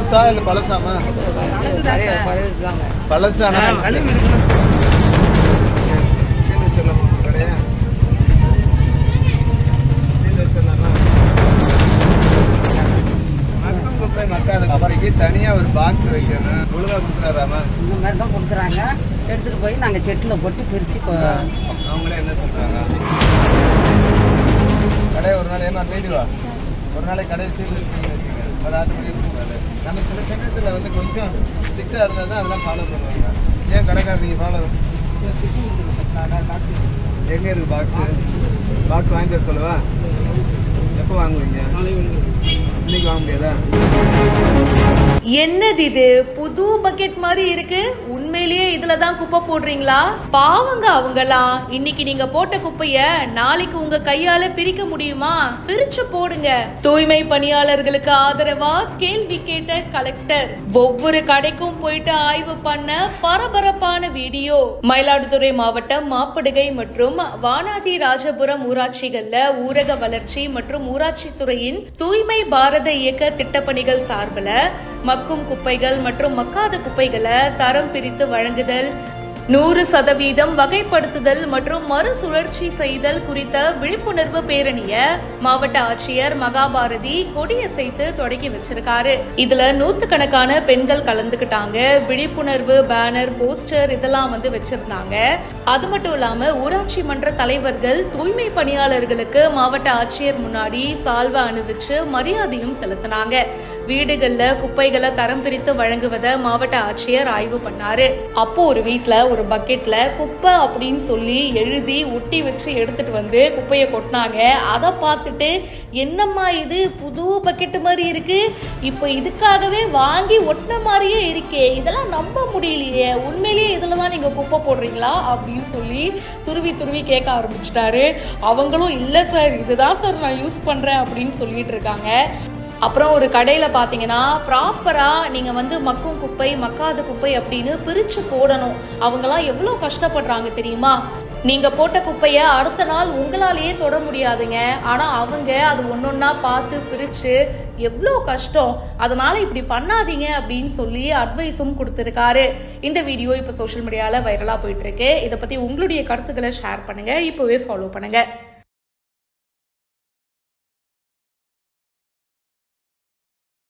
புதுசா இல்ல பழசாமா? பழசா. தனியா ஒரு பாக்ஸ் வைக்கணும். ஒழுங்கா கொடுக்குறாராமா? இந்த மாதிரி தான் கொடுக்குறாங்க. எடுத்துட்டு போய் நாங்கள் செட்டில் போட்டு பிரித்து அவங்களே என்ன சொல்றாங்க? கடையை ஒரு நாள் ஏமா தேடிவா, ஒரு நாளைக்கு கடையை சீல் வச்சுக்கீங்கன்னு வச்சுங்க, ஒரு ஆட்டோமேட்டிக் இருக்கக்கூடாது. நம்ம சில சமயத்தில் வந்து கொஞ்சம் ஸ்ட்ரிக்டாக இருந்தால் தான் அதெல்லாம் ஃபாலோ பண்ணுவாங்க. ஏன் கடைக்காரர் நீங்கள் ஃபாலோ எங்கே இருக்குது பாக்ஸ் வாங்கிட்டு வர சொல்லவா? எப்போ வாங்குவீங்க? இன்னைக்கு வாங்க முடியாதா? என்னது இது, புது பக்கெட் மாதிரி இருக்கு. உண்மையிலேயே இதுல தான் குப்பை போடுறீங்களா? பாவங்க அவங்கலாம். இன்னைக்கு நீங்க போட்ட குப்பைய நாளைக்கு உங்க கையால பிரிக்க முடியுமா? பிரிச்சு போடுங்க. தூய்மை பணியாளர்களுக்கு ஆதரவா கேள்வி கேட்ட கலெக்டர். ஒவ்வொரு கடைக்கும் போயிட்டு ஆய்வு பண்ண பரபரப்பான வீடியோ. மயிலாடுதுறை மாவட்டம் மாப்படுகை மற்றும் வானாதி ராஜபுரம் ஊராட்சிகள்ல ஊரக வளர்ச்சி மற்றும் ஊராட்சி துறையின் தூய்மை பாரத இயக்க திட்டப்பணிகள் சார்பில் மக்கும் குப்பைகள் மற்றும் மக்காத குப்பைகளை தரம் பிரித்து வழங்குதல், 100% வகைப்படுத்துதல் மற்றும் மறுசுழற்சி செய்தல் குறித்த விழிப்புணர்வு பேரணிய மாவட்ட ஆட்சியர் மகாபாரதி கொடியசைத்து தொடங்கி வச்சிருக்காரு. இதுல நூத்துக்கணக்கான பெண்கள் கலந்துக்கிட்டாங்க. விழிப்புணர்வு பேனர், போஸ்டர் இதெல்லாம் வச்சிருந்தாங்க. அது மட்டும் இல்லாம ஊராட்சி மன்ற தலைவர்கள் தூய்மை பணியாளர்களுக்கு மாவட்ட ஆட்சியர் முன்னாடி சால்வை அணிவிச்சு மரியாதையும் செலுத்தினாங்க. வீடுகள்ல குப்பைகளை தரம் பிரித்து வழங்குவதை மாவட்ட ஆட்சியர் ஆய்வு பண்ணாரு. அப்போ ஒரு வீட்டுல ஒரு பக்கெட்ல குப்பை அப்படின்னு சொல்லி எழுதி ஒட்டி வச்சு எடுத்துட்டு வந்து குப்பையை கொட்டினாங்க. அதை பார்த்துட்டு என்னம்மா இது புது பக்கெட்டு மாதிரி இருக்கு, இப்போ இதுக்காகவே வாங்கி ஒட்டின மாதிரியே இருக்கே, இதெல்லாம் நம்ப முடியலையே, உண்மையிலேயே இதுல தான் நீங்க குப்பை போடுறீங்களா அப்படின்னு சொல்லி துருவி கேட்க ஆரம்பிச்சிட்டாரு. அவங்களும் இல்லை சார், இதுதான் சார் நான் யூஸ் பண்றேன் அப்படின்னு சொல்லிட்டு இருக்காங்க. அப்புறம் ஒரு கடையில் பார்த்தீங்கன்னா ப்ராப்பராக நீங்கள் மக்கும் குப்பை மக்காத குப்பை அப்படின்னு பிரித்து போடணும். அவங்களாம் எவ்வளோ கஷ்டப்படுறாங்க தெரியுமா? நீங்கள் போட்ட குப்பையை அடுத்த நாள் உங்களாலேயே தொட முடியாதுங்க. ஆனால் அவங்க அது ஒன்றொன்னா பார்த்து பிரித்து எவ்வளோ கஷ்டம். அதனால் இப்படி பண்ணாதீங்க அப்படின்னு சொல்லி அட்வைஸும் கொடுத்துருக்காரு. இந்த வீடியோ இப்போ சோஷியல் மீடியாவில் வைரலாக போயிட்டுருக்கு. இதை பற்றி உங்களுடைய கருத்துக்களை ஷேர் பண்ணுங்கள். இப்போவே ஃபாலோ பண்ணுங்கள்.